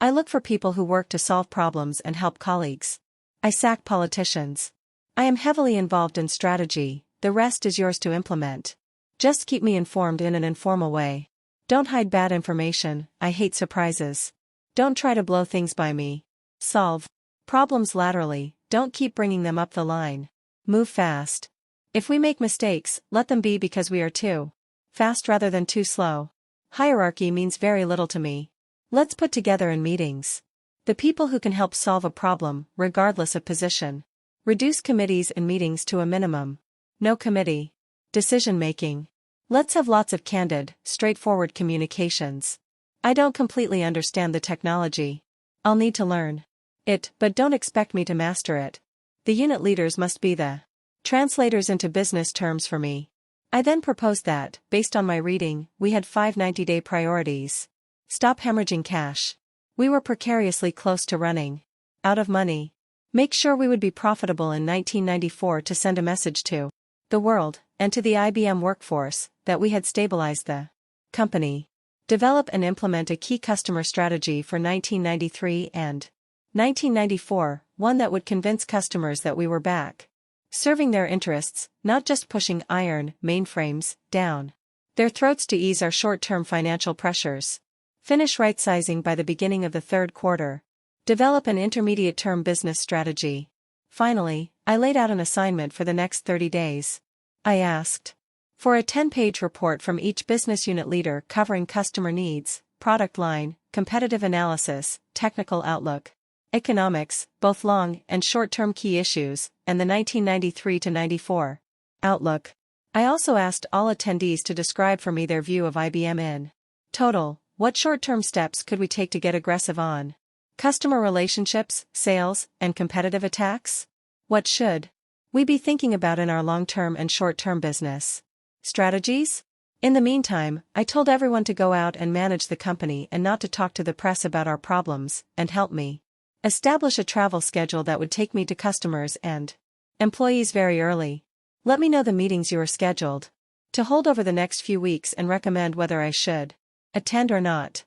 I look for people who work to solve problems and help colleagues. I sack politicians. I am heavily involved in strategy, the rest is yours to implement. Just keep me informed in an informal way. Don't hide bad information, I hate surprises. Don't try to blow things by me. Solve problems laterally, don't keep bringing them up the line. Move fast. If we make mistakes, let them be because we are too fast rather than too slow. Hierarchy means very little to me. Let's put together in meetings the people who can help solve a problem, regardless of position. Reduce committees and meetings to a minimum. No committee decision-making. Let's have lots of candid, straightforward communications. I don't completely understand the technology. I'll need to learn it, but don't expect me to master it. The unit leaders must be the translators into business terms for me. I then proposed that, based on my reading, we had 5 90-day priorities. Stop hemorrhaging cash. We were precariously close to running out of money. Make sure we would be profitable in 1994 to send a message to the world, and to the IBM workforce, that we had stabilized the company. Develop and implement a key customer strategy for 1993 and 1994, one that would convince customers that we were back serving their interests, not just pushing iron mainframes down their throats to ease our short-term financial pressures. Finish right-sizing by the beginning of the third quarter. Develop an intermediate-term business strategy. Finally, I laid out an assignment for the next 30 days. I asked for a 10-page report from each business unit leader covering customer needs, product line, competitive analysis, technical outlook, economics, both long and short-term key issues, and the 1993 to 94 outlook. I also asked all attendees to describe for me their view of IBM in total. What short-term steps could we take to get aggressive on customer relationships, sales, and competitive attacks? What should we be thinking about in our long-term and short-term business strategies? In the meantime, I told everyone to go out and manage the company and not to talk to the press about our problems, and help me establish a travel schedule that would take me to customers and employees very early. Let me know the meetings you are scheduled to hold over the next few weeks and recommend whether I should attend or not.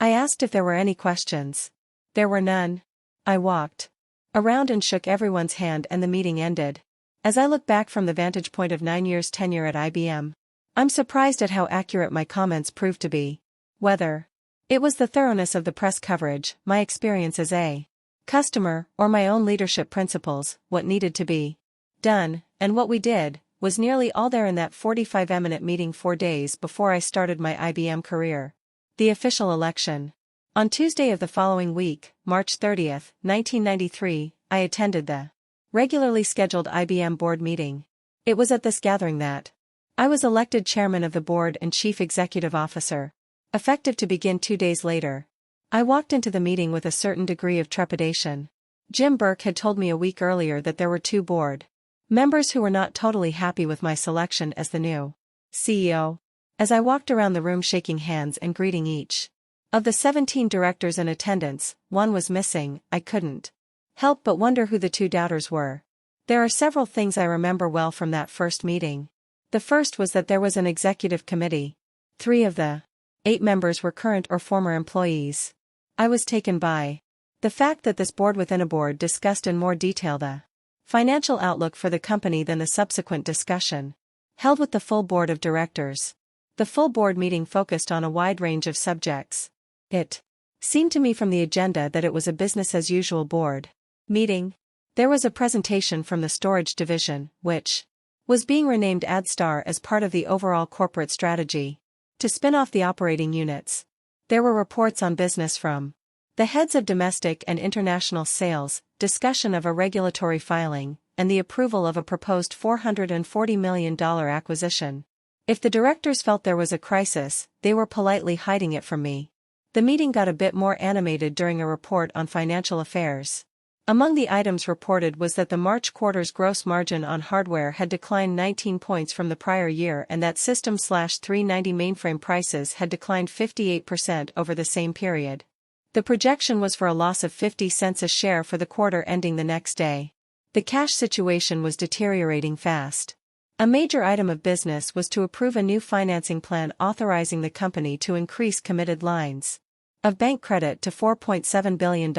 I asked if there were any questions. There were none. I walked around and shook everyone's hand and the meeting ended. As I look back from the vantage point of 9 years tenure at IBM, I'm surprised at how accurate my comments proved to be. Whether it was the thoroughness of the press coverage, my experience as a customer, or my own leadership principles, what needed to be done, and what we did, was nearly all there in that 45-minute meeting 4 days before I started my IBM career. The official election. On Tuesday of the following week, March 30th, 1993, I attended the regularly scheduled IBM board meeting. It was at this gathering that I was elected chairman of the board and chief executive officer, effective to begin 2 days later. I walked into the meeting with a certain degree of trepidation. Jim Burke had told me a week earlier that there were 2 board members who were not totally happy with my selection as the new CEO. As I walked around the room shaking hands and greeting each of the 17 directors in attendance, one was missing. I couldn't help but wonder who the 2 doubters were. There are several things I remember well from that first meeting. The first was that there was an executive committee. 3 of the 8 members were current or former employees. I was taken by the fact that this board within a board discussed in more detail the financial outlook for the company than the subsequent discussion held with the full board of directors. The full board meeting focused on a wide range of subjects. It seemed to me from the agenda that it was a business-as-usual board meeting. There was a presentation from the storage division, which was being renamed AdStar as part of the overall corporate strategy to spin off the operating units. There were reports on business from the heads of domestic and international sales, discussion of a regulatory filing, and the approval of a proposed $440 million acquisition. If the directors felt there was a crisis, they were politely hiding it from me. The meeting got a bit more animated during a report on financial affairs. Among the items reported was that the March quarter's gross margin on hardware had declined 19 points from the prior year and that System/390 mainframe prices had declined 58% over the same period. The projection was for a loss of 50 cents a share for the quarter ending the next day. The cash situation was deteriorating fast. A major item of business was to approve a new financing plan authorizing the company to increase committed lines of bank credit to $4.7 billion.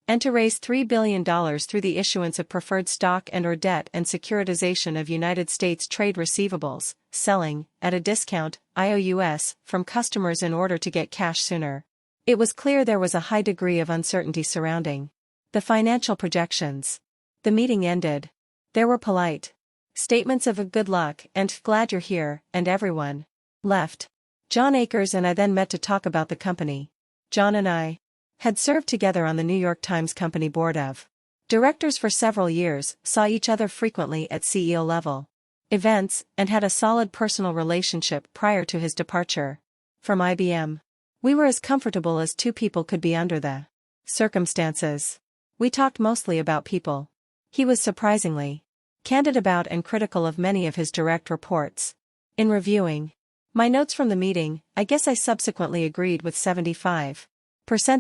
And to raise $3 billion through the issuance of preferred stock and/or debt and securitization of United States trade receivables, selling, at a discount, IOUs, from customers in order to get cash sooner. It was clear there was a high degree of uncertainty surrounding the financial projections. The meeting ended. There were polite statements of good luck and glad you're here, and everyone left. John Akers and I then met to talk about the company. John and I had served together on the New York Times Company Board of Directors for several years, saw each other frequently at CEO level events, and had a solid personal relationship prior to his departure from IBM. We were as comfortable as two people could be under the circumstances. We talked mostly about people. He was surprisingly candid about and critical of many of his direct reports. In reviewing my notes from the meeting, I guess I subsequently agreed with 75%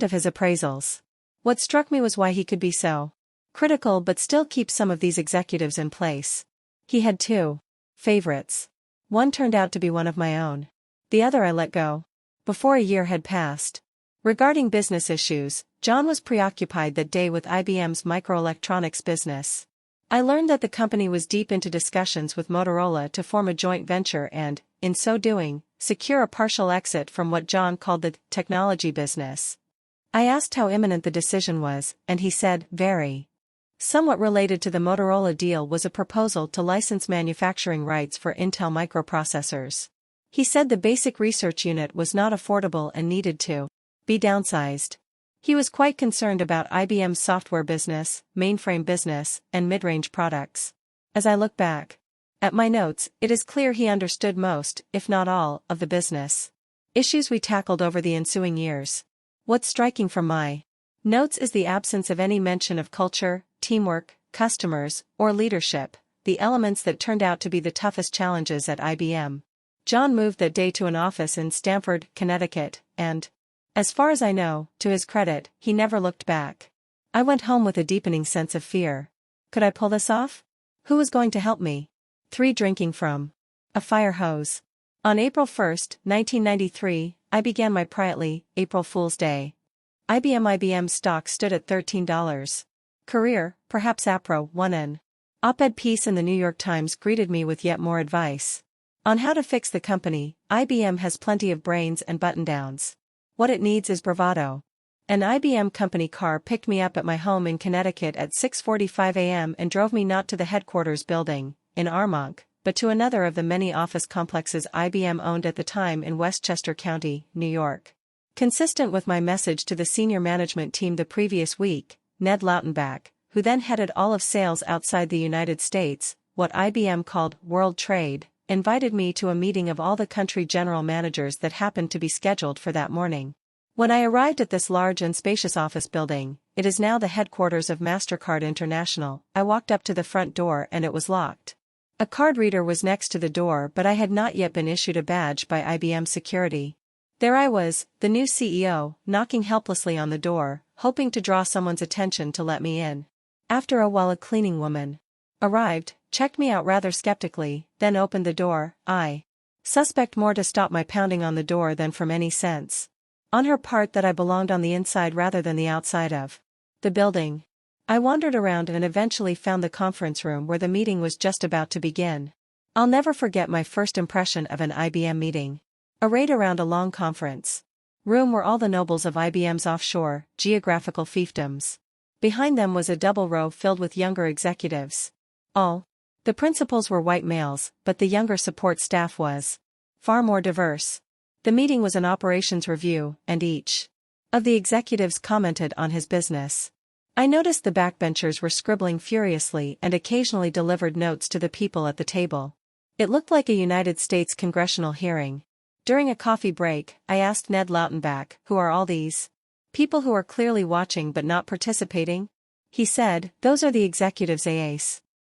of his appraisals. What struck me was why he could be so critical but still keep some of these executives in place. He had two favorites. One turned out to be one of my own. The other I let go before a year had passed. Regarding business issues, John was preoccupied that day with IBM's microelectronics business. I learned that the company was deep into discussions with Motorola to form a joint venture and, in so doing, secure a partial exit from what John called the technology business. I asked how imminent the decision was, and he said, very. Somewhat related to the Motorola deal was a proposal to license manufacturing rights for Intel microprocessors. He said the basic research unit was not affordable and needed to be downsized. He was quite concerned about IBM's software business, mainframe business, and mid-range products. As I look back at my notes, it is clear he understood most, if not all, of the business issues we tackled over the ensuing years. What's striking from my notes is the absence of any mention of culture, teamwork, customers, or leadership, the elements that turned out to be the toughest challenges at IBM. John moved that day to an office in Stamford, Connecticut, and, as far as I know, to his credit, he never looked back. I went home with a deepening sense of fear. Could I pull this off? Who was going to help me? 3 drinking from a fire hose. On April 1, 1993, I began my privately April Fool's Day. IBM stock stood at $13. Career, perhaps APRO, 1N. Op-ed piece in the New York Times greeted me with yet more advice on how to fix the company. IBM has plenty of brains and button-downs. What it needs is bravado. An IBM company car picked me up at my home in Connecticut at 6:45 a.m. and drove me not to the headquarters building, in Armonk, but to another of the many office complexes IBM owned at the time in Westchester County, New York. Consistent with my message to the senior management team the previous week, Ned Lautenbach, who then headed all of sales outside the United States, what IBM called World Trade, invited me to a meeting of all the country general managers that happened to be scheduled for that morning. When I arrived at this large and spacious office building, it is now the headquarters of MasterCard International, I walked up to the front door and it was locked. A card reader was next to the door, but I had not yet been issued a badge by IBM security. There I was, the new CEO, knocking helplessly on the door, hoping to draw someone's attention to let me in. After a while a cleaning woman arrived, checked me out rather skeptically, then opened the door. I suspect more to stop my pounding on the door than from any sense on her part that I belonged on the inside rather than the outside of the building. I wandered around and eventually found the conference room where the meeting was just about to begin. I'll never forget my first impression of an IBM meeting. Arrayed around a long conference room were all the nobles of IBM's offshore, geographical fiefdoms. Behind them was a double row filled with younger executives. All the principals were white males, but the younger support staff was far more diverse. The meeting was an operations review, and each of the executives commented on his business. I noticed the backbenchers were scribbling furiously and occasionally delivered notes to the people at the table. It looked like a United States congressional hearing. During a coffee break, I asked Ned Lautenbach, "Who are all these people who are clearly watching but not participating?" He said, "Those are the executives AAs.